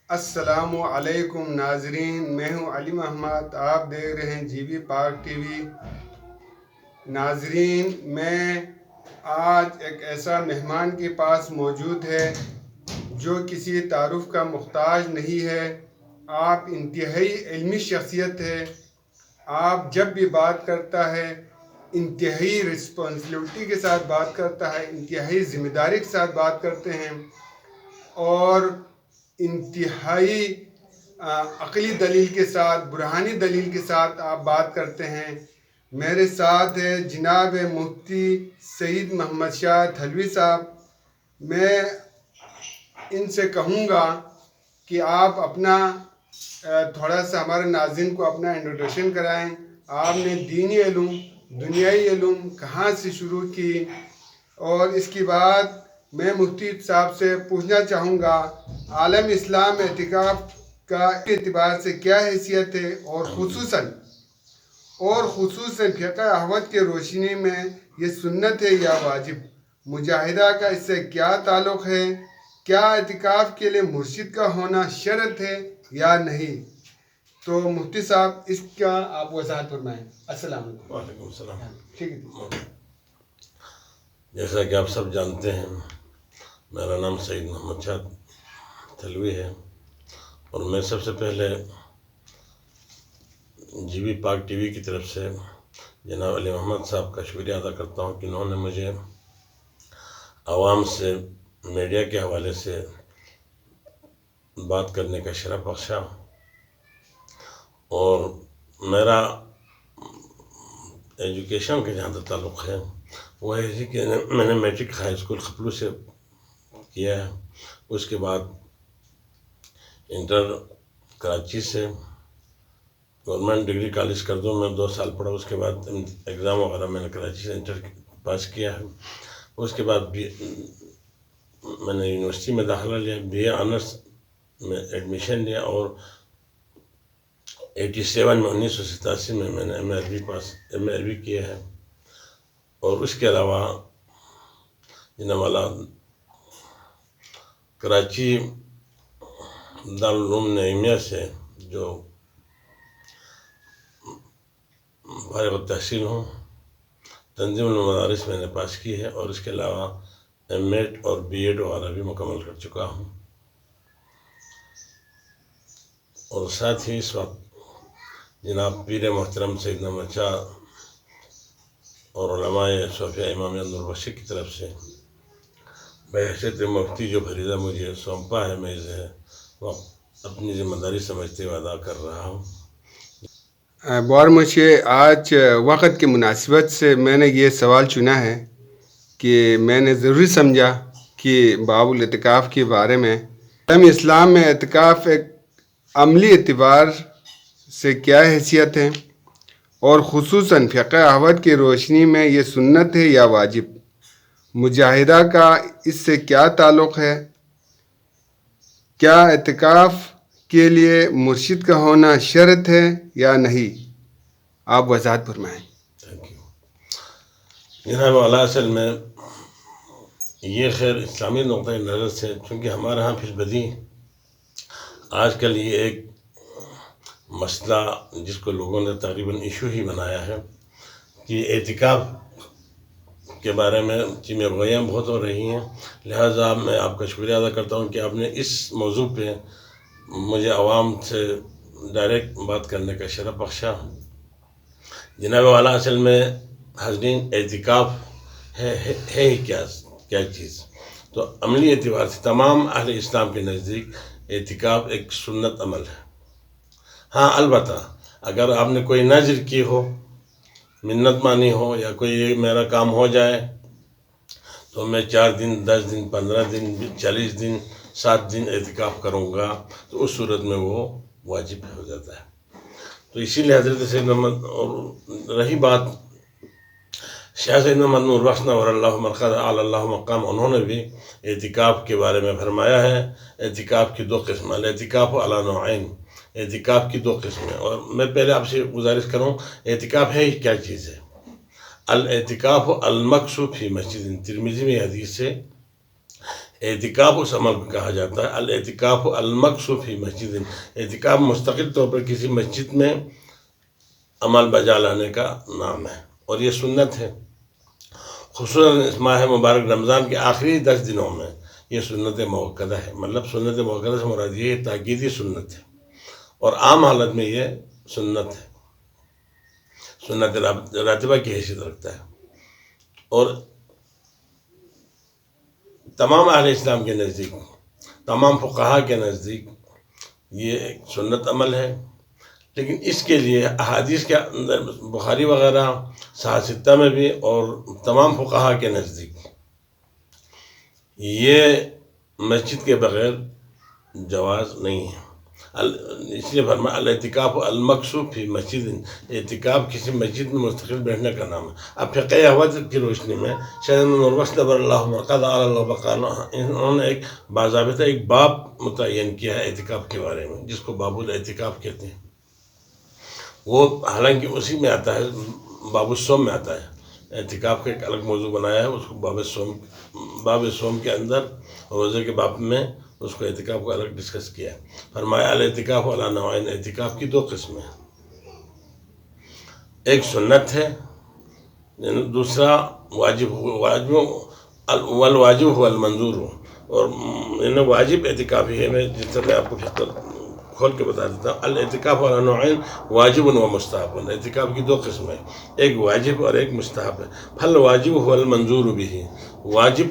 السلام علیکم ناظرین، میں ہوں علی محمد، آپ دیکھ رہے ہیں جی بی پاک ٹی وی۔ ناظرین، میں آج ایک ایسا مہمان کے پاس موجود ہے جو کسی تعارف کا محتاج نہیں ہے۔ آپ انتہائی علمی شخصیت ہے۔ آپ جب بھی بات کرتا ہے انتہائی رسپانسبلٹی کے ساتھ بات کرتا ہے، انتہائی ذمہ داری کے ساتھ بات کرتے ہیں اور انتہائی عقلی دلیل کے ساتھ، برہانی دلیل کے ساتھ آپ بات کرتے ہیں۔ میرے ساتھ ہے جناب مفتی سعید محمد شاہ تھلوی صاحب۔ میں ان سے کہوں گا کہ آپ اپنا تھوڑا سا ہمارے ناظرین کو اپنا انٹروڈکشن کرائیں۔ آپ نے دینی علوم، دنیائی علوم کہاں سے شروع کی، اور اس کے بعد میں مفتی صاحب سے پوچھنا چاہوں گا عالم اسلام میں اعتکاف کا اعتبار سے کیا حیثیت ہے، اور خصوصاً فقہ احمد کے روشنی میں یہ سنت ہے یا واجب؟ مجاہدہ کا اس سے کیا تعلق ہے؟ کیا اعتکاف کے لیے مرشد کا ہونا شرط ہے یا نہیں؟ تو مفتی صاحب اس کا آپ وضاحت فرمائیں۔ السلام علیکم۔ وعلیکم السلام۔ ٹھیک ہے۔ جیسا کہ آپ سب جانتے ہیں، میرا نام سعید محمد شاہ تھلوی ہے، اور میں سب سے پہلے جی بی پاک ٹی وی کی طرف سے جناب علی محمد صاحب کا شکریہ ادا کرتا ہوں کہ انہوں نے مجھے عوام سے میڈیا کے حوالے سے بات کرنے کا شرف بخشا۔ اور میرا ایجوکیشن کا جہاں تک تعلق ہے وہ ہے کہ میں نے میٹرک ہائی اسکول خپلو سے کیا ہے، اس کے بعد انٹر کراچی سے گورنمنٹ ڈگری کالج کردوں میں 2 سال پڑھا، اس کے بعد ایگزام وغیرہ میں نے کراچی سے انٹر پاس کیا ہے۔ اس کے بعد میں نے یونیورسٹی میں داخلہ لیا، بی اے آنرس میں ایڈمیشن لیا، اور 1987 میں نے ایم اے عربی کیا ہے۔ اور اس کے علاوہ جناب والا کراچی دارالعلوم نعیمیہ سے جو فارغ التحصیل ہوں، تنظیم المدارس میں نے پاس کی ہے، اور اس کے علاوہ ایم ایڈ اور بی ایڈ وغیرہ بھی مکمل کر چکا ہوں۔ اور ساتھ ہی اس وقت جناب پیر محترم سید محمد شاہ اور علماء صوفیہ امام انور بخشی کی طرف سے بحیثیت مفتی جو فریضہ مجھے سونپا ہے، میں اسے اپنی ذمہ داری سمجھتے ہوئے ادا کر رہا ہوں۔ مجھے آج وقت کی مناسبت سے میں نے یہ سوال چنا ہے کہ میں نے ضروری سمجھا کہ باب الاعتکاف کے بارے میں عالم اسلام میں اعتکاف ایک عملی اعتبار سے کیا حیثیت ہے، اور خصوصاً فقہ احمد کی روشنی میں یہ سنت ہے یا واجب؟ مجاہدہ کا اس سے کیا تعلق ہے؟ کیا اعتکاف کے لیے مرشد کا ہونا شرط ہے یا نہیں؟ آپ وضاحت فرمائیں۔ تھینک یو جناب والا، اصل میں یہ خیر اسلامی نقطۂ نظر سے، چونکہ ہمارے ہاں پھر بدی آج کل یہ ایک مسئلہ جس کو لوگوں نے تقریباً ایشو ہی بنایا ہے کہ اعتکاف کے بارے میں چیمیں گوئیاں بہت ہو رہی ہیں، لہٰذا میں آپ کا شکریہ ادا کرتا ہوں کہ آپ نے اس موضوع پہ مجھے عوام سے ڈائریکٹ بات کرنے کا شرف بخشا۔ جناب والا، اصل میں حاضرین، اعتکاف ہے ہی کیا چیز؟ تو عملی اعتبار سے تمام اہل اسلام کے نزدیک اعتکاف ایک سنت عمل ہے۔ ہاں، البتہ اگر آپ نے کوئی نذر کی ہو، منت مانی ہو، یا کوئی یہ میرا کام ہو جائے تو میں 4 دن، 10 دن، 15 دن، 40 دن، 7 دن اعتکاف کروں گا، تو اس صورت میں وہ واجب ہو جاتا ہے۔ تو اسی لیے حضرت سید محمد، اور رہی بات شاہ سید محمد نور بخش نور اللہ مرقد اعلی اللہ مقام، انہوں نے بھی اعتکاف کے بارے میں فرمایا ہے اعتکاف کی 2 قسمیں، الاعتکاف علی نوعین، اعتکاف کی 2 قسمیں۔ اور میں پہلے آپ سے گزارش کروں، اعتکاف ہے کیا چیز ہے؟ الاعتکاف المکث فی مسجد، ترمذی میں حدیث ہے، اعتکاف اس عمل کو کہا جاتا ہے. الاعتکاف المکث فی مسجد، اعتکاف مستقل طور پر کسی مسجد میں عمل بجا لانے کا نام ہے، اور یہ سنت ہے. خصوصاً اس ماہ مبارک رمضان کے آخری 10 دنوں میں یہ سنت موقدہ ہے. مطلب سنت موقدہ سے مراد یہ تاکیدی سنت ہے، اور عام حالت میں یہ سنت ہے، سنت راتبہ کی حیثیت رکھتا ہے. اور تمام اہل اسلام کے نزدیک، تمام فقہا کے نزدیک یہ ایک سنت عمل ہے. لیکن اس کے لیے احادیث کے اندر بخاری وغیرہ صحیح ستہ میں بھی اور تمام فقہا کے نزدیک یہ مسجد کے بغیر جواز نہیں ہے. اس لیے فرمایا الاعتکاف المکث فی مسجد، اعتکاف کسی مسجد میں مستقل بیٹھنے کا نام ہے. اب فقہ احوت کی روشنی میں شیخ نوربخش دبر اللہ مرقد علی اللہ بقانا، انہوں نے ایک باضابطہ ایک باب متعین کیا ہے اعتکاف کے بارے میں، جس کو باب الاعتکاف کہتے ہیں. وہ حالانکہ اسی میں آتا ہے، باب الصوم میں آتا ہے. اعتکاف کا ایک الگ موضوع بنایا ہے، اس کو باب الصوم کے اندر روزے کے باب میں اس کو اعتکاف کو الگ ڈسکس کیا ہے. فرمایا الاعتکاف علی نوعین، اعتکاف کی 2 قسمیں ہیں. ایک سنت ہے، دوسرا واجب والواجب هو المنظور ہو. اور واجب اعتکاف ہی ہے. میں جس طرح آپ کو کھول کے بتا دیتا ہوں. الاعتکاف علی نوعین واجب و مستحب. اعتکاف کی 2 قسمیں ہیں، ایک واجب اور ایک مستحب ہے. فالواجب هو المنظور به، واجب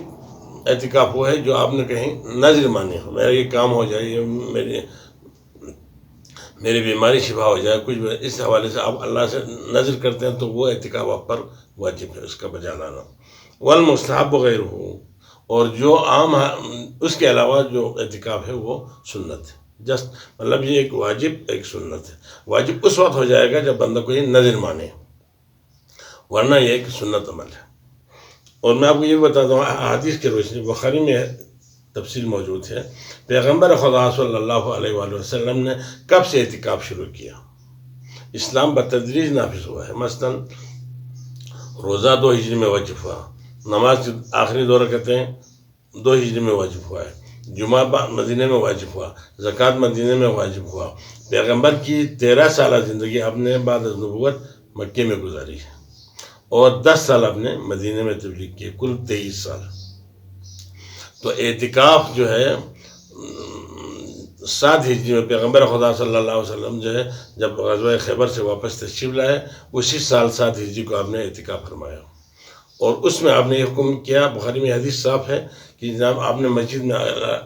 اعتکاف وہ ہے جو آپ نے کہیں نظر مانی ہو، میرا یہ کام ہو جائے، میری بیماری شفا ہو جائے، کچھ بھی اس حوالے سے آپ اللہ سے نظر کرتے ہیں، تو وہ اعتکاف آپ پر واجب ہے، اس کا بجا لانا. والمستحب غیر ہو، اور جو عام اس کے علاوہ جو اعتکاف ہے وہ سنت ہے. جسٹ مطلب یہ ایک واجب ایک سنت ہے. واجب اس وقت ہو جائے گا جب بندہ کو یہ نظر مانے، ورنہ یہ ایک سنت عمل ہے. اور میں آپ کو یہ بتاتا ہوں، حدیث کی روشنی بخاری میں تفصیل موجود ہے. پیغمبر خدا صلی اللہ علیہ وآلہ وسلم نے کب سے اعتکاف شروع کیا؟ اسلام بتدریج نافذ ہوا ہے. مثلا روزہ 2 ہجری میں واجب ہوا، نماز کی آخری 2 رکعتیں 2 ہجری میں واجب ہوا ہے، جمعہ مدینہ میں واجب ہوا، زکوٰۃ مدینہ میں واجب ہوا. پیغمبر کی 13 سالہ زندگی آپ نے بعد از نبوت مکے میں گزاری ہے، اور 10 سال آپ نے مدینہ میں تبلیغ کی، کل 23 سال. تو اعتکاف جو ہے 7 ہجری میں پیغمبر خدا صلی اللہ علیہ وسلم جو ہے جب غزوہ خیبر سے واپس تشریف لائے، اسی سال 7 ہجری کو آپ نے اعتکاف فرمایا. اور اس میں آپ نے یہ حکم کیا، بخاری میں حدیث صاف ہے کہ جناب آپ نے مسجد میں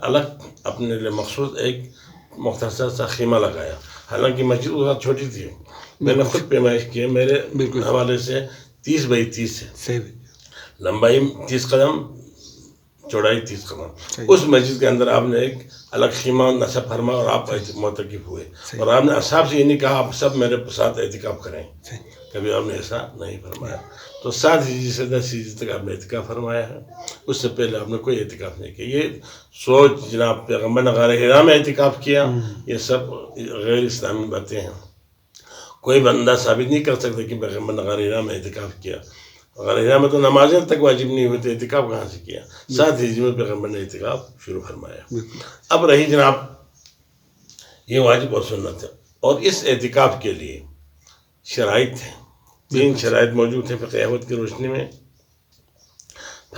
الگ اپنے لیے مخصوص ایک مختصر سا خیمہ لگایا. حالانکہ مسجد اس وقت چھوٹی تھی، میں نے خود پیمائش کی ہے، میرے حوالے سے 30 بائی 30 ہے، لمبائی 30 قدم، چوڑائی 30 قدم. اس مسجد کے اندر آپ نے ایک الگ خیمہ نصب فرمایا، اور آپ معتکف ہوئے. اور آپ نے اصحاب سے یہ نہیں کہا آپ سب میرے ساتھ اعتکاف کریں، کبھی آپ نے ایسا نہیں فرمایا. تو 7 ہجری سے 10 ہجری تک آپ نے اعتکاف فرمایا ہے. اس سے پہلے آپ نے کوئی اعتکاف نہیں کیا. یہ سوچ جناب پیغمبر نے غار حرا میں اعتکاف کیا، یہ سب غیر اسلامی باتیں ہیں. کوئی بندہ ثابت نہیں کر سکتا کہ پیغمبر نے غار حرا میں اعتکاف کیا. غار حرا میں تو نمازیں تک واجب نہیں ہوئی، تو اعتکاف کہاں سے کیا؟ 7 ہجری میں پیغمبر نے اعتکاف شروع فرمایا. اب رہی جناب یہ واجب اور سنت ہے. اور اس اعتکاف کے لیے شرائط ہیں، 3 شرائط موجود ہیں فقہ احوت کی روشنی میں.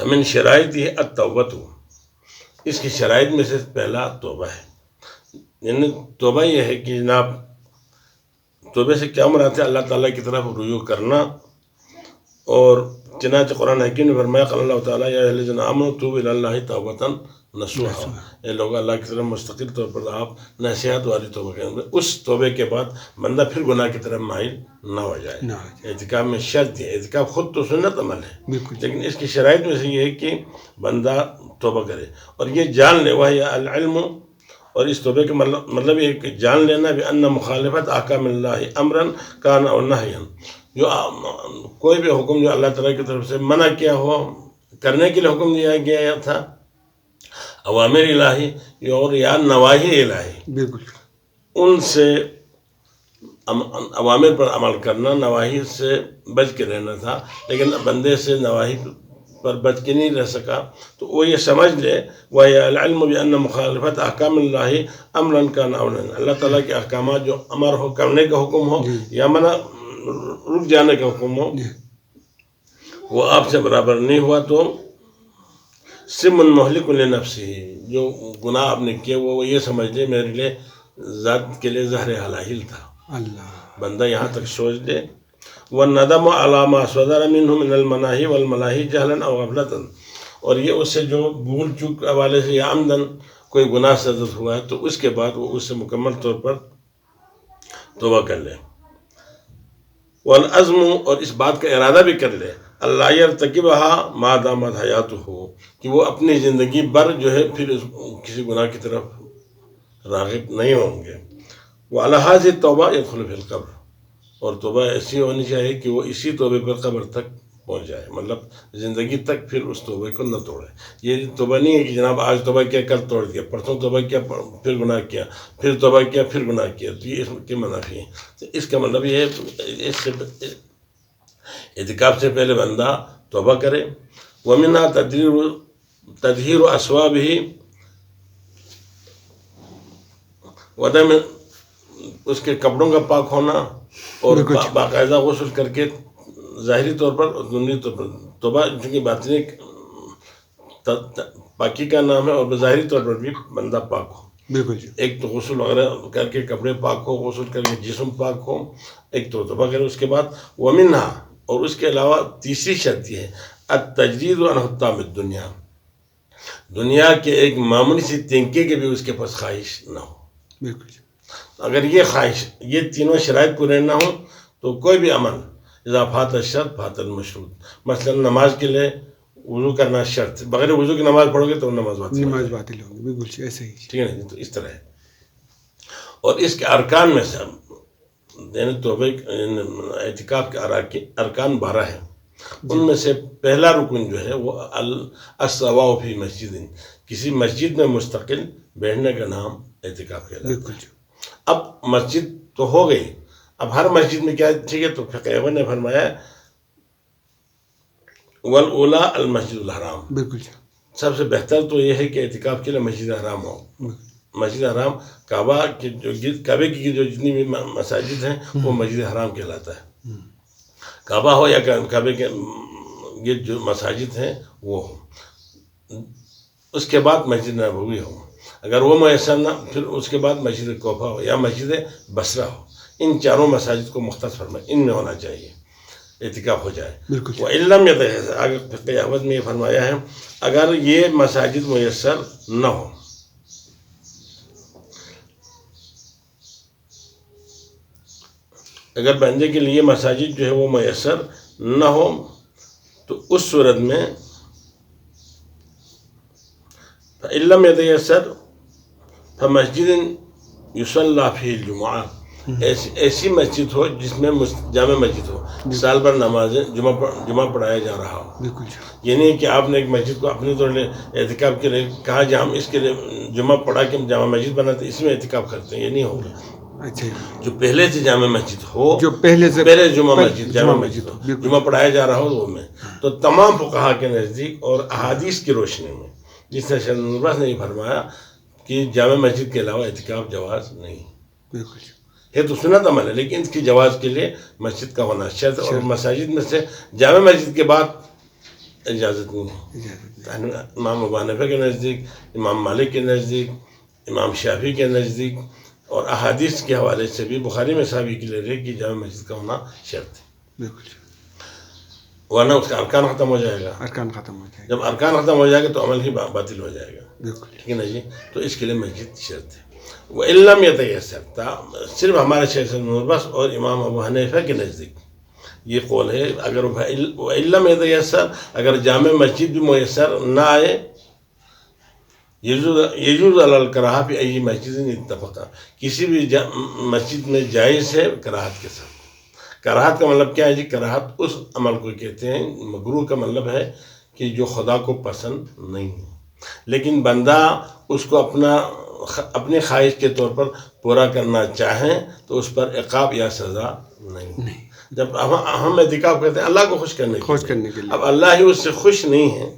ہمیں شرائط یہ التوبۃ، اس کی شرائط میں سے پہلا توبہ ہے. یعنی توبہ یہ ہے کہ جناب توبہ سے کیا مراد ہے؟ اللہ تعالیٰ کی طرف رجوع کرنا. اور چنانچہ قرآن حکیم نے فرمایا قال اللہ تعالیٰ یا اہل الذین آمنوا توبوا الی اللہ توبۃ نصوحا، اے لوگ اللہ کی طرف مستقل طور پر آپ نصیحت والی توبہ کریں. اس توبے کے بعد بندہ پھر گناہ کی طرف مائل نہ ہو جائے. اعتکاف میں شرط ہے، اعتکاف خود تو سنت عمل ہے، لیکن اس کی شرائط میں سے یہ ہے کہ بندہ توبہ کرے. اور یہ جان لے وہ العلم، اور اس توبے کا مطلب یہ کہ جان لینا بأن مخالفت احکام اللہ امرا کان او نہیا، جو کوئی بھی حکم جو اللہ تعالیٰ کی طرف سے منع کیا ہو، کرنے کے لیے حکم دیا گیا تھا، اوامر الہی اور یا نواہی الہی، بالکل ان سے اوامر پر عمل کرنا، نواہی سے بچ کے رہنا تھا. لیکن بندے سے نواہی پر بچ کے نہیں رہ سکا تو وہ یہ سمجھ لے وَالْعِلْمُ بِأَنَّ مُخَالَفَتَ أَحْكَامِ اللَّهِ أَمْرًا كَانَ أَوْ نَهْيًا، اللہ تعالیٰ کے احکامات جو امر ہو کرنے کا حکم ہو یا منع رک جانے کا حکم ہو وہ آپ سے برابر نہیں ہوا تو سم مہلک لنفسہ، جو گناہ آپ نے کیا وہ یہ سمجھ لے میرے لیے ذات کے لیے زہر حلاہل تھا. اللہ بندہ یہاں تک سوچ لے. وَالنَّدَمُ عَلَى مَا صَدَرَ مِنْهُ مِنَ الْمَنَاهِي وَالْمَلَاهِي جَهْلًا أَوْ غَفْلَةً، اور یہ اس سے جو بھول چوک کے حوالے سے یا عمدن کوئی گناہ صادر ہوا ہے تو اس کے بعد وہ اس سے مکمل طور پر توبہ کر لے. والعزم، اور اس بات کا ارادہ بھی کر لے اللہ یرتکبها ما دامت حیاتہ، کہ وہ اپنی زندگی بھر جو ہے پھر کسی گناہ کی طرف راغب نہیں ہوں گے. وعلی ھذہ التوبہ یدخل فی القبر، اور توبہ ایسی ہونی چاہیے کہ وہ اسی توبے پر قبر تک پہنچ جائے، مطلب زندگی تک پھر اس توبے کو نہ توڑے. یہ توبہ نہیں ہے کہ جناب آج توبہ کیا کل توڑ دیا، پرسوں توبہ کیا پھر گناہ کیا، پھر توبہ کیا پھر گناہ کیا، تو یہ اس کے منافی ہیں. تو اس کا مطلب یہ ہے اس سے اعتکاف سے پہلے بندہ توبہ کرے. وَمِنْهَا تطہیر اصوابہ، وعدم اس کے کپڑوں کا پاک ہونا اور باقاعدہ غسل کر کے ظاہری طور پر اور ضمنی طور پر توبہ، چونکہ باطنی پاکی کا نام ہے اور ظاہری طور پر بھی بندہ پاک ہو. بالکل جی. ایک تو غسل وغیرہ کر کے کپڑے پاک ہو، غسل کر کے جسم پاک ہو، ایک تو توبہ کرے. اس کے بعد ومنہا، اور اس کے علاوہ تیسری شرط یہ ہے التجرید عن حطام الدنیا، دنیا کے ایک معمولی سی تنکے کے بھی اس کے پاس خواہش نہ ہو. بالکل جی. اگر یہ خواہش، یہ تینوں شرائط پورے نہ ہوں تو کوئی بھی عمل اذا فات الشرط فات المشروط. مثلا نماز کے لیے وضو کرنا شرط، بغیر وضو کی نماز پڑھو گے تو نماز باطل ہوگی. بالکل جی، ایسے ہی. ٹھیک ہے نا، تو اس طرح ہے. اور اس کے ارکان میں سے یعنی توبہ اعتکاف کے ارکان 12 ہیں. ان میں سے پہلا رکن جو ہے وہ الصواء فی مسجد، کسی مسجد میں مستقل بیٹھنے کا نام اعتکاف کہلاتا ہے. بالکل جی. اب مسجد تو ہو گئی، اب ہر مسجد میں کیا ٹھیک ہے، تو فقہ نے فرمایا والاولی المسجد الحرام. بالکل جی. سب سے بہتر تو یہ ہے کہ اعتکاف کے لیے مسجد حرام ہو. مسجد حرام کعبہ کی کعبے کی جو جتنی بھی مساجد ہیں وہ مسجد حرام کہلاتا ہے. کعبہ ہو یا کعبے کے یہ جو مساجد ہیں وہ ہو. اس کے بعد مسجد نبوی ہو، اگر وہ میسر نہ، پھر اس کے بعد مسجد کوفہ ہو یا مسجد بصرہ ہو. ان چاروں مساجد کو مختص فرمایا ان میں ہونا چاہیے اعتکاف ہو جائے. وہ علم آگے فقہ احمد میں یہ فرمایا ہے اگر یہ مساجد میسر نہ ہو، اگر بندے کے لیے مساجد جو ہے وہ میسر نہ ہو تو اس صورت میں علم یتیسر فمسجد یصلی فیہ الجمعہ، ایسی مسجد ہو جس میں جامع مسجد ہو، سال بھر نمازیں جمعہ پڑھایا جا رہا ہو. بالکل. یہ نہیں کہ آپ نے ایک مسجد کو اپنے طور لے اعتکاف کے لیے کہا جہاں ہم اس کے لیے جمعہ پڑھا کے ہم جامع مسجد بناتے اس میں اعتکاف کرتے ہیں، یہ نہیں ہوگا. اچھا. جو پہلے سے جامع مسجد ہو، جو پہلے جمعہ مسجد ہو، جمعہ پڑھایا جا رہا ہو وہ میں، تو تمام فقہا کے نزدیک اور احادیث کی روشنی میں جس طرح شیخ نوربخش نے یہ فرمایا کہ جامع مسجد کے علاوہ اعتکاف جواز نہیں. بالکل ہے تو سنت عمل ہے، لیکن اس کی جواز کے لیے مسجد کا ہونا شرط، اور مساجد میں سے جامع مسجد کے بعد اجازت نہیں ہے. امام ابو حنیفہ کے نزدیک، امام مالک کے نزدیک، امام شافعی کے نزدیک اور احادیث کے حوالے سے بھی بخاری میں ثابت کی لے رہے کہ جامع مسجد کا ہونا شرط ہے. بالکل. ورنہ اس کا ارکان ختم ہو جائے گا. ارکان ختم ہو جائے گا. جب ارکان ختم ہو جائے گا تو عمل ہی باطل ہو جائے گا. بالکل. ٹھیک ہے نا جی. تو اس کے لیے مسجد شرط ہے. وَإِلَّمْ يَتَيَسَّرْ، صرف ہمارے شیخ نوربخش اور امام ابو حنیفہ کے نزدیک یہ قول ہے اگر وَإِلَّمْ يَتَيَسَّرْ، اگر جامع مسجد بھی میسر نہ آئے، یجوز علی الکراہہ فی ای مسجد اتفقا، کسی بھی مسجد میں جائز ہے کراہت کے ساتھ. کراہت کا مطلب کیا ہے جی؟ کراہت اس عمل کو کہتے ہیں، مکروہ کا مطلب ہے کہ جو خدا کو پسند نہیں ہے، لیکن بندہ اس کو اپنی خواہش کے طور پر پورا کرنا چاہیں تو اس پر عقاب یا سزا نہیں. جب ہم اعتکاف کرتے ہیں اللہ کو خوش کرنے کے لیے، اب اللہ ہی اس سے خوش نہیں ہے،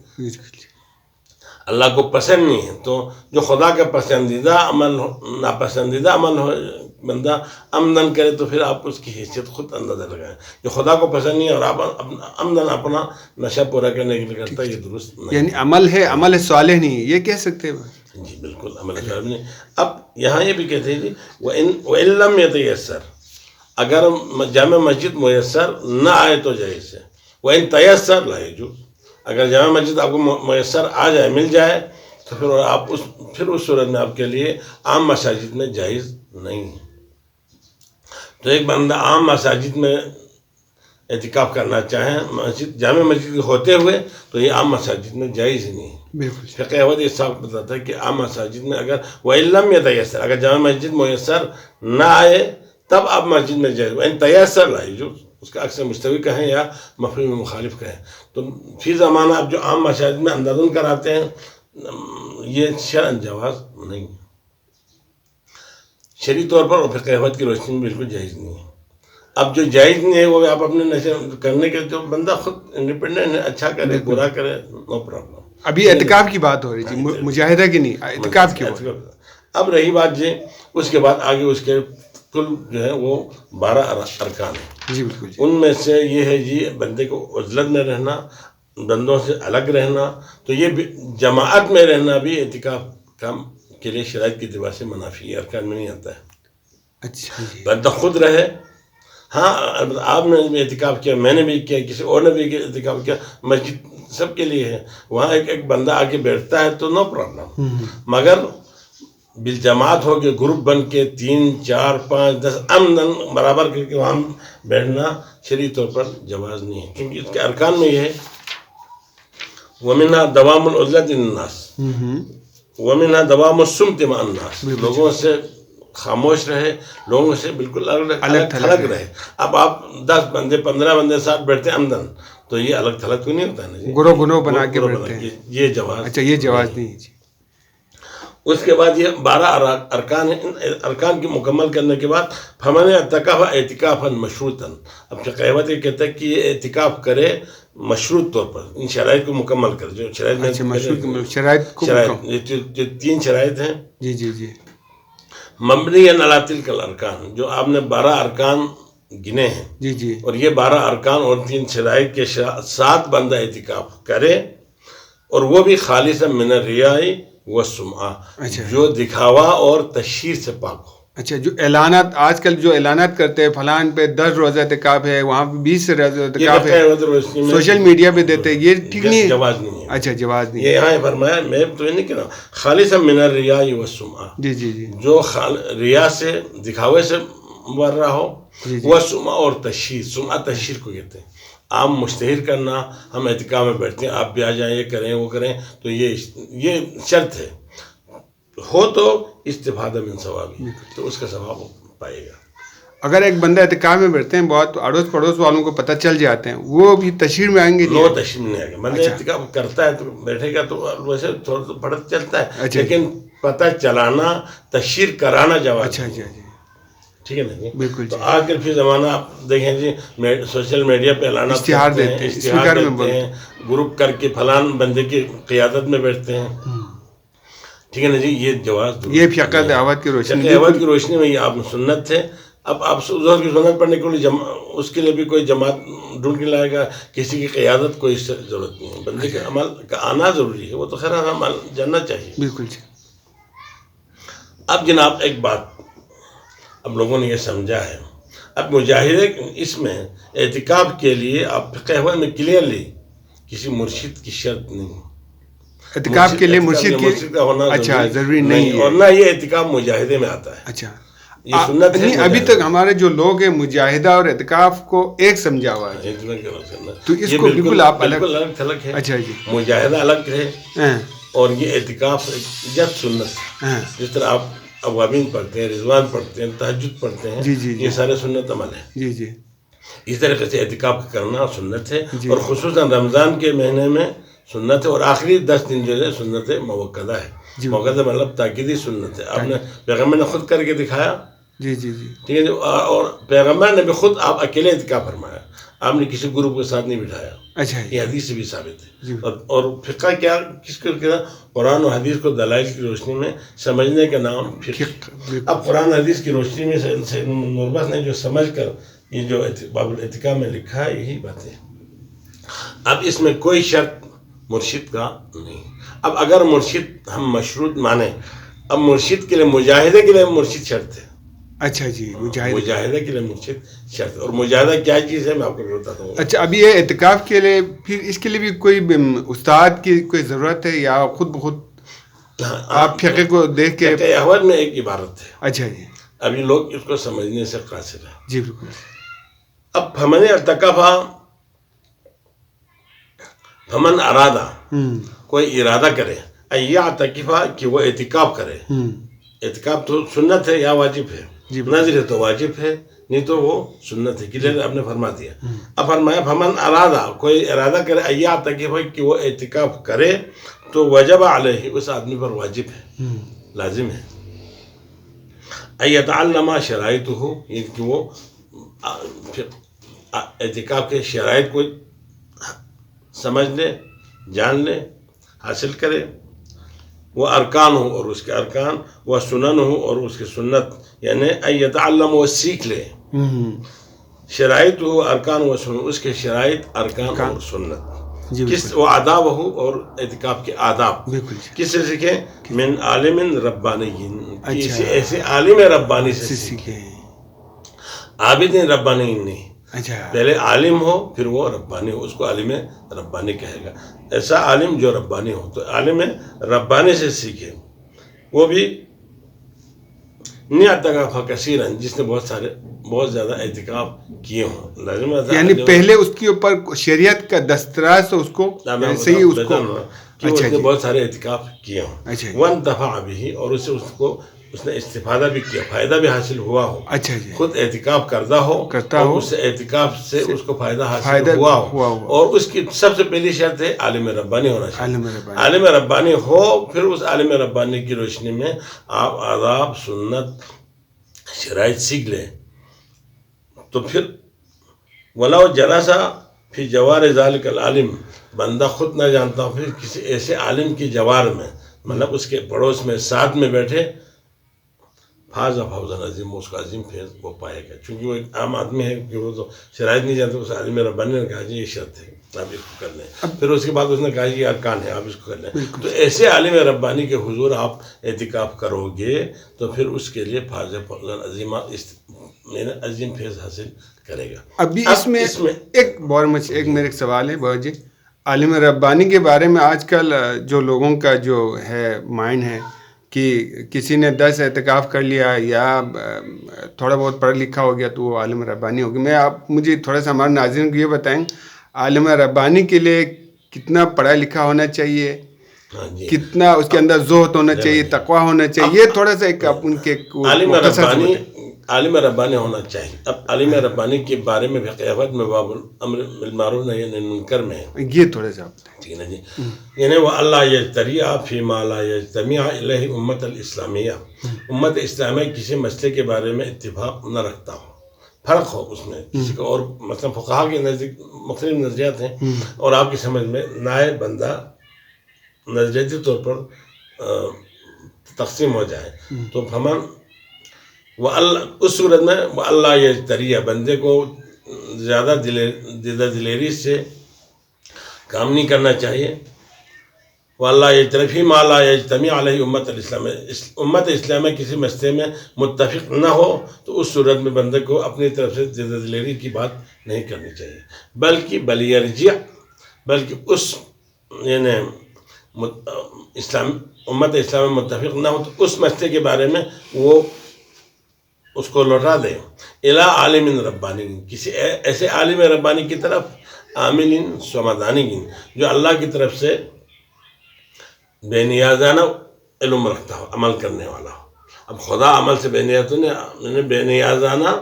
اللہ کو پسند نہیں ہے، تو جو خدا کا پسندیدہ عمل ہو، ناپسندیدہ عمل ہو بندہ عمدن کرے تو پھر آپ اس کی حیثیت خود اندازہ لگائیں. جو خدا کو پسند نہیں ہے اور آپ عمدن اپنا نشہ پورا کرنے کے لیے کرتا ہے، یہ درست نہیں. یعنی عمل صالح نہیں ہے، یہ کہہ سکتے ہیں. جی بالکل عمل صالح نہیں. اب یہاں یہ بھی کہتے ہیں جی وَإِن لَمْ يَتَيَسَّرْ، اگر جامع مسجد میسر نہ آئے تو جائز ہے. وَإِن تَيَسَّرْ لَا يَجُوزُ، اگر جامع مسجد آپ کو میسر آ جائے، مل جائے، تو پھر آپ پھر اس صورت میں آپ کے لیے عام مساجد میں جائز نہیں ہے. تو ایک بندہ عام مساجد میں اعتکاف کرنا چاہیں جامع مسجد کے ہوتے ہوئے، تو یہ عام مساجد میں جائز ہی نہیں ہے. بالکل. فقہ احمد یہ صاحب بتاتا ہے کہ عام مساجد میں اگر وَإِن لَمْ يَتَيَسَّرْ، اگر جامع مسجد میسر نہ آئے تب آپ مسجد میں جائز. وَإِن تَيَسَّرْ لَا يَجُوزُ، اس کا اکثر مستوی کہیں یا مفہوم مخالف کہیں. تو فی زمانہ آپ جو عام مساجد میں اندازن کراتے ہیں، یہ شرعاً جواز نہیں ہے، شرعی طور پر اور فقہ احمد کی روشنی میں بالکل جائز نہیں ہے. اب جو جائز نہیں ہے وہ آپ اپنے نشے کرنے کے، جو بندہ خود انڈیپینڈنٹ ہے، اچھا کرے برا کرے، نو پرابلم. ابھی اعتکاف کی بات ہو رہی تھی، مجاہدہ کی نہیں، اعتکاف کی بات. اب رہی بات جی، اس کے بعد آگے اس کے کل جو ہے وہ 12 ارکان ہیں. جی بالکل. ان میں سے یہ ہے جی بندے کو عزلت میں رہنا، بندوں سے الگ رہنا. تو یہ جماعت میں رہنا بھی اعتکاف کے لیے شرائط کے اعتبار سے منافی ارکان میں نہیں آتا ہے. اچھا جی. بندہ خود رہے، ہاں آپ نے بھی اعتکاف کیا، میں نے بھی کیا، کسی اور نے بھی اعتکاف کیا، مسجد سب کے لیے ہے، وہاں ایک بندہ آ کے بیٹھتا ہے تو نو پرابلم. مگر بالجماعت ہو کے گروپ بن کے 3 4 5 10 عمدن برابر کر کے وہاں بیٹھنا شرعی طور پر جواز نہیں ہے، کیونکہ اس کے ارکان میں یہ ہے وَمِنْهَا دَوَامُ الْعُزْلَةِ لِلنَّاسِ وَمِنْهَا دَوَامُ الصُّمْتِ مَعَ النَّاسِ، لوگوں سے خاموش رہے، لوگوں سے بالکل الگ تھلگ رہے. اب آپ 10 بندے 15 بندے ساتھ بیٹھتے ہیں عمدن، تو یہ الگ تھلگ تو نہیں ہوتا ہے نا جی، گروہ بنا کے بیٹھتے ہیں، یہ جواز. اچھا یہ جواز نہیں ہے جی. اس کے بعد یہ 12 ارکان ہیں. ان ارکان کی مکمل کرنے کے بعد فَمَنِ اعْتَكَفَ اعْتِكَافًا مشروطاً، اب فقہ احمد یہ کہتا ہے کہ یہ اعتکاف کرے مشروط طور پر، ان شرائط کو مکمل کر، جو شرائط میں جو 3 شرائط ہیں. جی جی جی. مبنی علی تلک الارکان، جو آپ نے 12 ارکان گنے ہیں، جی جی، اور یہ 12 ارکان اور 3 شرائط کے ساتھ بندہ اعتکاف کرے، اور وہ بھی خالصا من الریاء والسمعہ، جو دکھاوا اور تشہیر سے پاک ہو. اچھا، جو اعلانات آج کل جو اعلانات کرتے ہیں فلان پہ 10 روزہ اعتکاف ہے، وہاں پہ 20 روزہ اعتکاف ہے، سوشل میڈیا پہ دیتے ہیں، یہ ٹھیک نہیں ہے، جواز نہیں ہے. اچھا جواز نہیں یہ یہاں فرمایا، میں تو یہ نہیں کہہ رہا ہوں، خالصا من الریاء والسمعہ، جی جی جی، جو ریا سے دکھاوے سے مبرہ ہو، وہ سمعہ اور تشہیر. سمعہ تشہیر کو کہتے ہیں، عام مشتہر کرنا. ہم اعتکاف میں بیٹھتے ہیں، آپ بھی آ جائیں، یہ کریں وہ کریں، تو یہ شرط ہے. ہو تو استفادہ من ثوابی، تو اس کا ثواب پائے گا. اگر ایک بندہ اعتکاف میں بیٹھتے ہیں، بہت اڑوس پڑوس والوں کو پتہ چل جاتے ہیں، وہ بھی تشہیر میں آئیں گے؟ وہ تشہیر میں آئے گا. بندہ اعتکاف کرتا ہے تو بیٹھے گا تو ویسے تھوڑا تو پتہ چلتا ہے، لیکن پتہ چلانا، تشہیر کرانا جواز. اچھا اچھا جی، ٹھیک ہے نا جی. بالکل. تو آج کل پھر زمانہ آپ دیکھیں جی، سوشل میڈیا پہ اعلانات اشتہار دیتے ہیں، گروپ کر کے فلان بندے کی قیادت میں بیٹھتے ہیں. ٹھیک ہے نا جی، یہ جواز، یہ فقہ دعوت کی روشنی میں یہ آپ سنت ہے. اب آپ ظہر کی سنت پڑھنے کے لیے اس کے لیے بھی کوئی جماعت ڈھونڈ کے لائے گا، کسی کی قیادت کوئی ضرورت نہیں ہے. بندے کے عمل کا آنا ضروری ہے، وہ تو خیر عمل جاننا چاہیے. بالکل. اب جناب ایک بات اب لوگوں نے یہ سمجھا ہے، اب مجاہدے اس میں اعتکاف کے لیے آپ فقہ احمد میں کلیئرلی کسی مرشد کی شرط نہیں. اعتکاف کے لیے مرشد کا ہونا اچھا ضروری نہیں ہے، اور نہ یہ اعتکاف مجاہدے میں آتا ہے. اچھا، یہ سنت ہے. ابھی تک ہمارے جو لوگ ہیں مجاہدہ اور اعتکاف کو ایک سمجھا ہوا ہے، تو اس کو بالکل آپ الگ تھلگ ہے. اچھا جی، مجاہدہ الگ ہے اور یہ اعتکاف جد سنت. جس طرح آپ اوابین پڑھتے ہیں، رضوان پڑھتے ہیں، تہجد پڑھتے ہیں، یہ سارے سنت عمل ہیں. جی جی، اس طریقے سے اعتکاف کرنا سنت ہے، اور خصوصاً رمضان کے مہینے میں سنت ہے، اور آخری 10 دن جو ہے سنت موقدہ ہے. موقدہ مطلب تاکیدی سنت ہے. آپ نے پیغمبر نے خود کر کے دکھایا، جی جی جی ٹھیک ہے. اور پیغمبر نے بھی خود آپ اکیلے اعتکاف فرمایا, آپ نے کسی گروپ کے ساتھ نہیں بٹھایا. اچھا یہ حدیث سے بھی ثابت ہے. جی اور فقہ کیا کس کو کہا؟ قرآن و حدیث کو دلائل کی روشنی میں سمجھنے کا نام فقہ. اب قرآن حدیث کی روشنی میں سید نوربخش نے جو سمجھ کر یہ جو باب الاعتکاف میں لکھا ہے یہی بات ہے. اب اس میں کوئی شرط مرشد کا نہیں. اب اگر مرشد ہم مشروط مانیں, اب مرشد کے لیے مجاہدے کے لیے مرشد شرط ہے. اچھا جی مجاہدہ کے لیے مرشد شرط. اور مجاہدہ کیا چیز ہے میں آپ کو بتاتا ہوں. اچھا, اب یہ اعتکاف کے لیے پھر اس کے لیے بھی کوئی استاد کی کوئی ضرورت ہے یا خود بخود آپ فقہ کو دیکھ کے؟ فقہ احوال میں ایک عبارت ہے. اچھا جی. ابھی لوگ اس کو سمجھنے سے قاصر ہیں. جی بالکل. اب فمن ارتکفا, فمن ارادہ, کوئی ارادہ کرے, یعتکفا کہ وہ اعتکاف کرے. اعتکاف تو سنت ہے یا واجب ہے؟ نظر ہے تو واجب ہے, نہیں تو وہ سنت ہے. کلیئر آپ نے فرما دیا. اب فرمایا فمن ارادہ, کوئی ارادہ کرے, یعتکفا کہ وہ اعتکاف کرے, تو وجب علیہ, اس آدمی پر واجب ہے, لازم ہے. یتعلم شرائطہ, یہ کہ وہ اعتکاف کے شرائط کو سمجھ لے, جان لے, حاصل کرے. وہ ارکان ہو اور اس کے ارکان, وہ سنن ہو اور اس کی سنت, یعنی یتعلم وہ سیکھ لے. شرائط ہو ارکان و سنن, اس کے شرائط, ارکان اور سنت. کس وہ آداب ہو اور اعتکاف کے آداب کس سے سیکھیں؟ من عالم ربانی, کسی ایسے عالم ربانی سے سیکھیں. عابد ربانی نہیں, پہلے عالم ہو پھر وہ ربانی ہو, اس کو عالم ربانی کہے گا. ایسا عالم جو ربانی ہو, تو عالم ربانی سے سیکھے. وہ بھی اعتکاف کثیرا, جس نے بہت زیادہ اعتکاف کیے ہوں. لازم یعنی پہلے اس کے اوپر شریعت کا دستراز تو اس کو صحیح اس کو کہ اس نے بہت سارے اعتکاف کیے ہوں. وانتفع به, اور اس نے استفادہ بھی کیا, فائدہ بھی حاصل ہوا ہو. خود اعتکاف کرتا ہو اور اس اعتکاف سے اس کو فائدہ حاصل ہوا ہو. اور اس کی سب سے پہلی شرط ہے عالم ربانی ہونا چاہیے. عالم ربانی ہو, پھر اس عالم ربانی کی روشنی میں آپ آداب, سنت, شرائط سیکھ لیں. تو پھر ولو جلسا فی جوار ذالک العالم, بندہ خود نہ جانتا ہوں, پھر کسی ایسے عالم کی جوار میں, مطلب اس کے پڑوس میں, ساتھ میں بیٹھے, فاز فوزا عظیم, اس کا عظیم فیض وہ پائے گا. چونکہ وہ ایک عام آدمی ہے کہ وہ تو شرائط نہیں جانتا. اس عالم ربانی نے کہا جی یہ شرط ہے, آپ اس کو کر لیں. پھر اس کے بعد اس نے کہا یہ ارکان ہے, آپ اس کو کر لیں. تو ایسے عالم ربانی کے حضور آپ اعتکاف کرو گے تو پھر اس کے لیے فاز فوزا عظیمہ, عظیم فیض حاصل کرے گا. ابھی اس میں ایک میرے سوال ہے بابا جی, عالم ربانی کے بارے میں آج کل جو لوگوں کا جو ہے مائنڈ ہے کہ کسی نے 10 اعتکاف کر لیا یا تھوڑا بہت پڑھا لکھا ہو گیا تو وہ عالم ربانی ہو گیا. آپ مجھے تھوڑا سا ہمارے ناظرین کو یہ بتائیں, عالم ربانی کے لیے کتنا پڑھا لکھا ہونا چاہیے, کتنا اس کے اندر زہد ہونا چاہیے, تقویٰ ہونا چاہیے, یہ تھوڑا سا ایک ان کے عالم ربانی ہونا چاہیے. اب عالم ربانی کے بارے میں فقہ احوال میں باب الامر بالمعروف نہی عن المنکر میں ہے, یہ تھوڑا سا ٹھیک ہے نا جی. یعنی وہ اللہ یجتری فیما لا یجتمع الیہ امت الاسلامیہ, امت اسلامیہ کسی مسئلے کے بارے میں اتفاق نہ رکھتا ہو, فرق ہو اس میں کسی کو, اور مثلا فقہا کے نزدیک مختلف نظریات ہیں, اور آپ کی سمجھ میں نائے بندہ نظریاتی طور پر تقسیم ہو جائے, تو فمن وہ اللہ, اس صورت میں وہ اللہ یجتری, بندے کو زیادہ دیدہ دلیری سے کام نہیں کرنا چاہیے. وہ اللہ یجتری فیما لا یجتمع علیہ امت الاسلام, امت اسلامیہ کسی مسئلے میں متفق نہ ہو تو اس صورت میں بندے کو اپنی طرف سے دیدہ دلیری کی بات نہیں کرنی چاہیے, بل یرجع, بلکہ اس یعنی امت اسلام میں متفق نہ ہو تو اس مسئلے کے بارے میں وہ اس کو لوٹا دے الی عالم ربانی, کسی ایسے عالم ربانی کی طرف, عامل سمدانی, جو اللہ کی طرف سے بے نیازانہ علم رکھتا ہو, عمل کرنے والا ہو. اب خدا عمل سے بے نیازانہ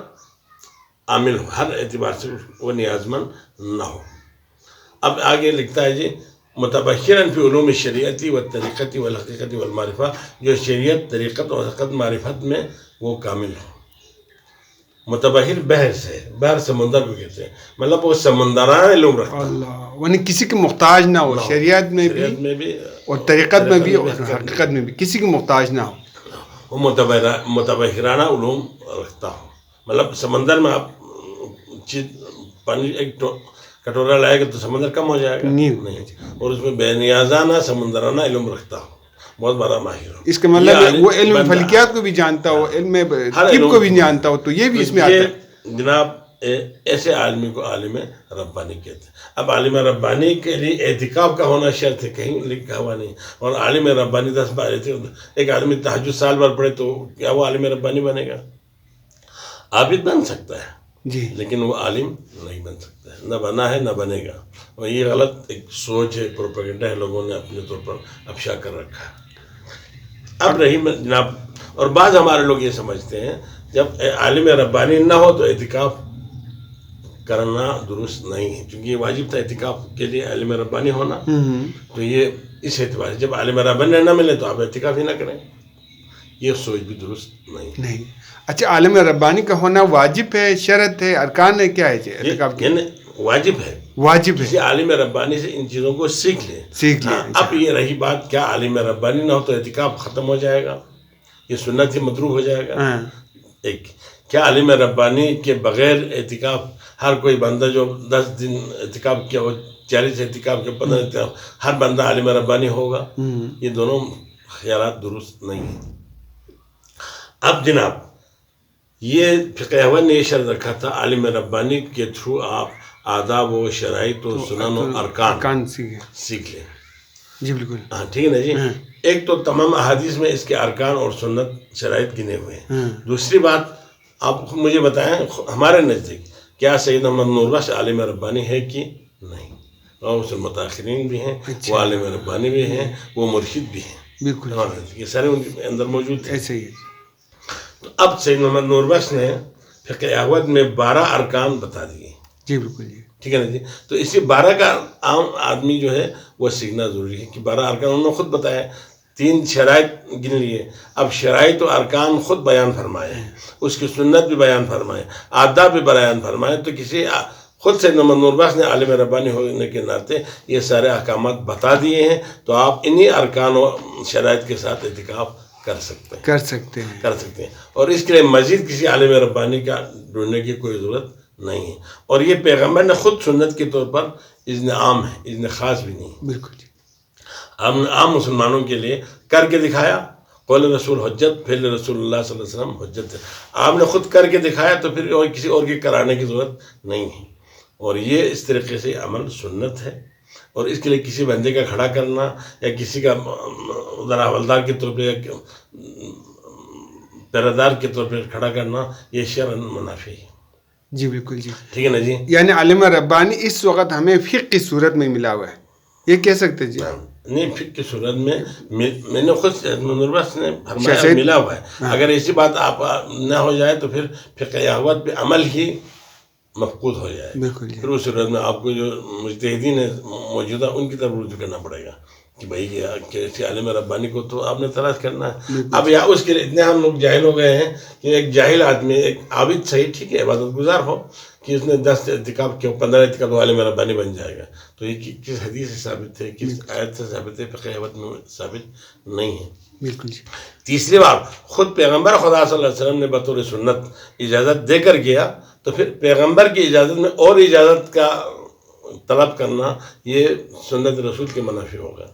عامل ہو, ہر اعتبار سے وہ نیازمند نہ ہو. اب آگے لکھتا ہے جی متبحراً فی علوم الشریعتی والطریقتی والحقیقتی والمعرفہ, جو شریعت, طریقت اور حقیقت, معرفت میں وہ کامل ہو. متبحر بحر سے، بحر سمندر کو کہتے ہیں، مطلب وہ سمندرانہ علوم رکھتا ہے، اللہ، یعنی کسی کے محتاج نہ ہو، شریعت میں بھی اور طریقت میں بھی اور حقیقت میں بھی کسی کے محتاج نہ ہو، وہ متبحرانہ علوم رکھتا ہوں، مطلب سمندر میں آپ پانی ایک کٹورا لائے گا تو سمندر کم ہو جائے گا نہیں، اور اس میں بے نیازانہ سمندرانہ علم رکھتا ہوں، بہت بڑا ماہر ہوں. اس کا مطلب وہ علم فلکیات کو بھی جانتا ہو، علم طب کو بھی جانتا ہو، تو یہ بھی اس میں آتا ہے. جناب ایسے عالمی کو عالم ربانی کہتے ہیں. اب عالم ربانی کے لیے اعتکاف کا ہونا شرط ہے، کہیں لکھا ہوا نہیں. اور عالم ربانی 10 بار ایک آدمی تہجد سال بھر پڑھے تو کیا وہ عالم ربانی بنے گا؟ عابد بن سکتا ہے جی، لیکن وہ عالم نہیں بن سکتا ہے، نہ بنا ہے نہ بنے گا. اور یہ غلط ایک سوچ ہے، پروپیگنڈا ہے، لوگوں نے اپنے طور پر افشا کر رکھا ہے. اب رہی جناب، اور بعض ہمارے لوگ یہ سمجھتے ہیں جب عالم ربانی نہ ہو تو اعتکاف کرنا درست نہیں ہے، کیونکہ یہ واجب تھا اعتکاف کے لیے عالم ربانی ہونا. تو یہ اس اعتبار سے جب عالم ربانی نہ ملے تو آپ اعتکاف ہی نہ کریں، یہ سوچ بھی درست نہیں. اچھا، عالم ربانی کا ہونا واجب ہے، شرط ہے، ارکان ہے، کیا ہے اعتکاف کی؟ واجب ہے، واجب ہے. کسی عالم ربانی سے ان چیزوں کو سیکھ لیں. اب یہ رہی بات، کیا عالم ربانی نہ ہو تو اعتکاف ختم ہو جائے گا، یہ سنت ہی متروک ہو جائے گا؟ ایک، کیا عالم ربانی کے بغیر اعتکاف ہر کوئی بندہ جو 10 دن اعتکاف کیا ہو، 40 اعتکاف کیا، 15 اعتکاف، ہر بندہ عالم ربانی ہوگا؟ یہ دونوں خیالات درست نہیں ہیں. اب جناب یہ فقہ احمد نے یہ شرط رکھا تھا عالم ربانی کے تھرو آپ آداب و شرائط و سنن و ارکان سیکھ لیں. جی بالکل، ہاں ٹھیک ہے نا جی. ایک تو تمام احادیث میں اس کے ارکان اور سنت شرائط گنے ہوئے ہیں. دوسری بات آپ مجھے بتائیں، ہمارے نزدیک کیا سید محمد نور بخش عالم ربانی ہے کہ نہیں؟ اور اس متاخرین بھی ہیں، وہ عالم ربانی بھی ہیں، وہ مرشد بھی ہیں، بالکل یہ سارے ان کے اندر موجود ہیں. ایسے ہی. تو اب سید محمد نور بخش نے فقہ احمد میں 12 ارکان بتا دیے. جی بالکل جی، ٹھیک ہے نا جی. تو اسی 12 کا عام آدمی جو ہے وہ سیکھنا ضروری ہے کہ 12 ارکان انہوں نے خود بتایا. 3 شرائط گن لیے، اب شرائط و ارکان خود بیان فرمائے ہیں، اس کی سنت بھی بیان فرمائے، آداب بھی بیان فرمائے. تو کسی خود سے محمد نور بخش نے عالم ربانی ہونے کے ناطے یہ سارے احکامات بتا دیے ہیں. تو آپ انہی ارکان و شرائط کے ساتھ اعتکاف کر سکتے ہیں. اور اس کے لیے مزید کسی عالم ربانی کا ڈھونڈنے کی کوئی ضرورت نہیں ہے. اور یہ پیغمبر نے خود سنت کے طور پر اذن عام ہے، اذن خاص بھی نہیں. بالکل جی، عام مسلمانوں کے لیے کر کے دکھایا. قول رسول حجت، پھر رسول اللہ صلی اللہ علیہ وسلم حجت ہے. آپ نے خود کر کے دکھایا تو پھر اور کسی اور کے کرانے کی ضرورت نہیں ہے. اور یہ اس طریقے سے عمل سنت ہے. اور اس کے لیے کسی بندے کا کھڑا کرنا یا کسی کا ذرا حوالدار کے طور پہ یا پیرادار کے طور پہ کھڑا کرنا یہ شرعاً منافی ہے. جی بالکل جی، ٹھیک ہے نا جی. یعنی عالم ربانی اس وقت ہمیں فقہ کی صورت میں ملا ہوا ہے، یہ کہہ سکتے جی؟ نہیں، فقہ کی صورت میں میں نے خود نور بخش نے فرمایا ملا ہوا ہے. اگر ایسی بات آپ نہ ہو جائے تو پھر فقہ احمد پہ عمل ہی مفقود ہو جائے. بالکل جی، پھر اس صورت میں آپ کو جو مجتہدین ہیں موجودہ ان کی طرف رجوع کرنا پڑے گا کہ بھائی کسی عالم ربانی کو تو آپ نے تلاش کرنا ہے. اب یا اس کے لیے اتنے ہم لوگ جاہل ہو گئے ہیں کہ ایک جاہل آدمی، ایک عابد صحیح ٹھیک ہے عبادت گزار ہو کہ اس نے 10 اعتکاف کیا، 15 اعتکاف تو عالم ربانی بن جائے گا. تو یہ کس حدیث سے ثابت ہے، کس آیت سے ثابت ہے؟ فقہ احمد میں ثابت نہیں ہے. بالکل جی. تیسری بات، خود پیغمبر خدا صلی اللہ علیہ وسلم نے بطور سنت اجازت دے کر گیا، تو پھر پیغمبر کی اجازت میں اور اجازت کا طلب کرنا یہ سنت رسول کے منافی ہوگا.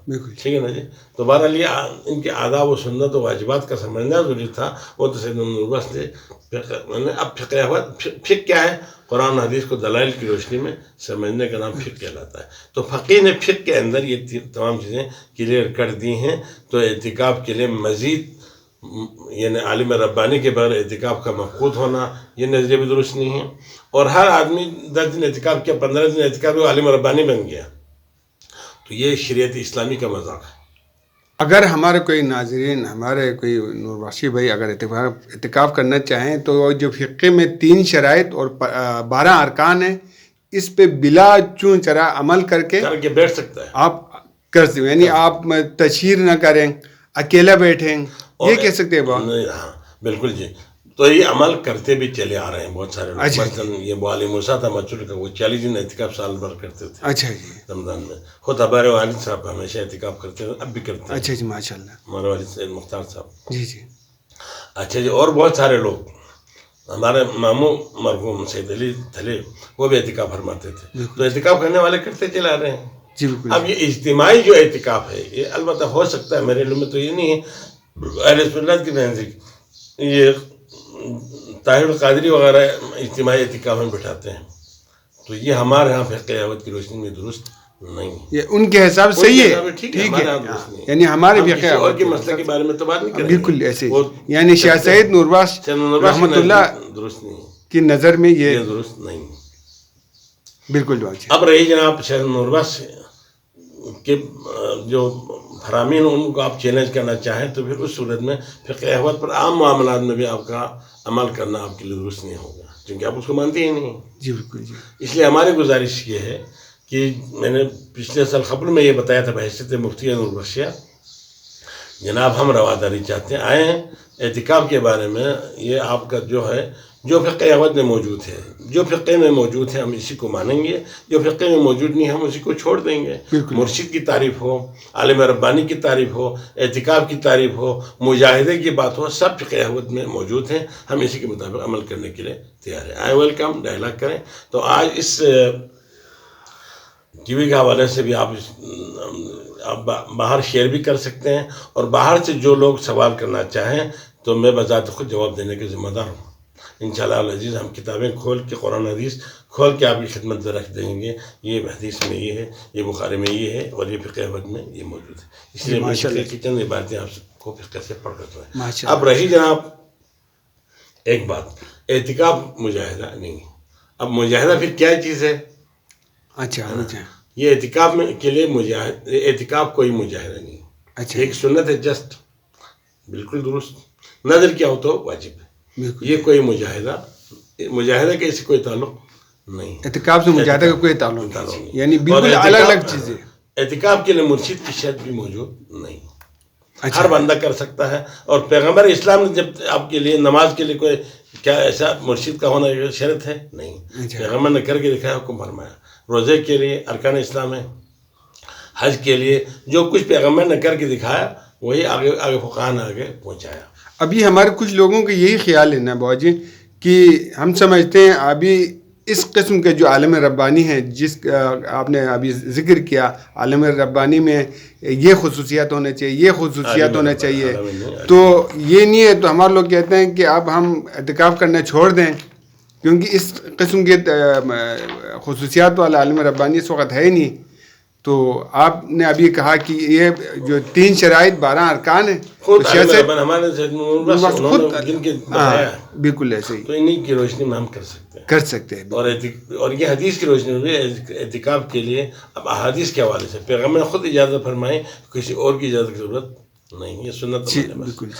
ٹھیک ہے نا جی. تو بہرحال یہ ان کے آداب و سنت و واجبات کا سمجھنا ضروری تھا. وہ تو سید نور بخش نے اب فقہ احمد، فقہ کیا ہے؟ قرآن حدیث کو دلائل کی روشنی میں سمجھنے کا نام فقہ کہلاتا ہے. تو فقیر نے فقہ کے اندر یہ تمام چیزیں کلیئر کر دی ہیں. تو اعتکاف کے لیے مزید یعنی عالم ربانی کے بغیر اعتکاف کا مفقود ہونا یہ نظریہ بھی درست نہیں ہے. اور ہر آدمی 10 دن اعتکاف کیا، 15 دن اعتکاف کیا، عالم ربانی بن گیا. تو یہ شریعت اسلامی کا مذاق ہے. اگر ہمارے کوئی ناظرین، ہمارے کوئی نور بخشی بھائی اگر اعتکاف کرنا چاہیں تو جو فقہ میں 3 شرائط اور 12 ارکان ہیں، اس پہ بلا چون چرا عمل کر کے بیٹھ سکتا ہے. آپ کر سکتے، یعنی آپ تشہیر نہ کریں، اکیلا بیٹھیں، یہ کہہ سکتے ہیں. ہاں بالکل جی. تو یہ عمل کرتے بھی چلے آ رہے ہیں بہت سارے لوگ. اچھا مثلاً یہ مولی موسیٰ تھا مچل کا، وہ 40 دن اعتکاف سال بھر کرتے تھے اچھا جی. رمضان میں. خود ہمارے والد صاحب ہمیشہ اعتکاف کرتے ہیں، اب بھی کرتے ہیں. اچھا جی ماشاء اللہ. ہمارے والد سید مختار صاحب. جی جی. اچھا جی. اور بہت سارے لوگ، ہمارے ماموں مرحوم سید علی تھلے، وہ بھی اعتکاف فرماتے تھے. تو اعتکاف کرنے والے کرتے چلے آ رہے ہیں. جی بالکل. اب یہ اجتماعی جو اعتکاف ہے، یہ البتہ ہو سکتا ہے، میرے علم میں تو یہ نہیں ہے. اہل سنت کی نزدیک یہ طاہر القادری وغیرہ اجتماعی اعتکاف میں بٹھاتے ہیں، تو یہ ہمارے ہاں فقہ احوت کی روشنی میں درست نہیں ہے. یہ ان کے حساب سے صحیح ہے. ٹھیک ہے، یعنی ہمارے بھی کسی اور کے مسئلے کے بارے میں تو بات نہیں کریں. بالکل ایسے ہی. یعنی شاہ سید نوربخش رحمۃ اللہ درست نہیں کی نظر میں یہ درست نہیں. بالکل. اب رہی جناب شاہ نوربخش کے جو فرامین، ان کو آپ چیلنج کرنا چاہیں تو پھر اس صورت میں فقہ احوت پر عام معاملات میں بھی آپ کا عمل کرنا آپ کے لیے درست نہیں ہوگا، کیونکہ آپ اس کو مانتے ہی نہیں. جی بالکل جی. اس لیے ہماری گزارش یہ ہے کہ میں نے پچھلے سال خبر میں یہ بتایا تھا بحیثیت مفتی نوربخشیہ، جناب ہم رواداری چاہتے ہیں، آئے ہیں اعتکاف کے بارے میں. یہ آپ کا جو ہے، جو فقہ احوت میں موجود ہے، جو فقہ میں موجود ہے، ہم اسی کو مانیں گے. جو فقہ میں موجود نہیں، ہم اسی کو چھوڑ دیں گے. مرشد کی تعریف ہو، عالم ربانی کی تعریف ہو، اعتکاف کی تعریف ہو، مجاہدے کی بات ہو، سب فقہ احوت میں موجود ہیں. ہم اسی کے مطابق عمل کرنے کے لیے تیار ہیں. آئے ویلکم، ڈائلاگ کریں. تو آج اس ٹی وی کے حوالے سے بھی آپ باہر شیئر بھی کر سکتے ہیں، اور باہر سے جو لوگ سوال کرنا چاہیں تو میں بذات خود جواب دینے کے ذمہ دار ہوں. انشاءاللہ العزیز ہم کتابیں کھول کے، قرآن حدیث کھول کے آپ کی خدمت میں رکھ دیں گے. یہ حدیث میں یہ ہے، یہ بخاری میں یہ ہے، اور یہ فقہ احوت میں یہ موجود ہے. اس لیے میں فقہ کی چند عبارتیں آپ کو فقہ سے پڑھ کرتا ہوں. اب رہی جناب ایک بات، اعتکاف مجاہدہ نہیں. اب مجاہدہ پھر کیا چیز ہے؟ اچھا. یہ اعتکاف میں کے لیے اعتکاف کوئی مجاہدہ نہیں. اچھا. ایک سنت ہے جسٹ، بالکل درست. نظر کیا ہو تو واجب ہے. یہ کوئی مجاہدہ کے اسے کوئی تعلق نہیں. اعتکاف سے مجاہدہ کا کوئی تعلق نہیں، یعنی بالکل الگ الگ چیزیں. اعتکاف کے لیے مرشد کی شرط بھی موجود نہیں. ہر بندہ کر سکتا ہے. اور پیغمبر اسلام نے جب آپ کے لیے نماز کے لیے کوئی کیا ایسا مرشد کا ہونا شرط ہے؟ نہیں. پیغمبر نے کر کے دکھایا، حکم فرمایا. روزے کے لیے ارکان اسلام ہے، حج کے لیے جو کچھ پیغمبر نے کر کے دکھایا وہی آگے فقہاء نے آگے پہنچایا. ابھی ہمارے کچھ لوگوں کا یہی خیال ہے نا بابا جی کہ ہم سمجھتے ہیں ابھی اس قسم کے جو عالم ربانی ہیں، جس آپ نے ابھی ذکر کیا، عالم ربانی میں یہ خصوصیات ہونا چاہیے، یہ خصوصیات ہونا چاہیے، تو یہ نہیں ہے. تو ہمارے لوگ کہتے ہیں کہ اب ہم اعتکاف کرنا چھوڑ دیں، کیونکہ اس قسم کے خصوصیات والا عالم ربانی اس وقت ہے ہی نہیں. تو آپ نے ابھی کہا کہ یہ جو 3 شرائط 12 ارکان ہیں، خود بالکل ایسے ہی، تو انہیں کی روشنی میں ہم کر سکتے ہیں. اور یہ حدیث کی روشنی میں بھی اعتکاف کے لیے اب احادیث کے حوالے سے پیغمبر نے خود اجازت فرمائی، کسی اور کی اجازت کی ضرورت نہیں. یہ سنت. بالکل.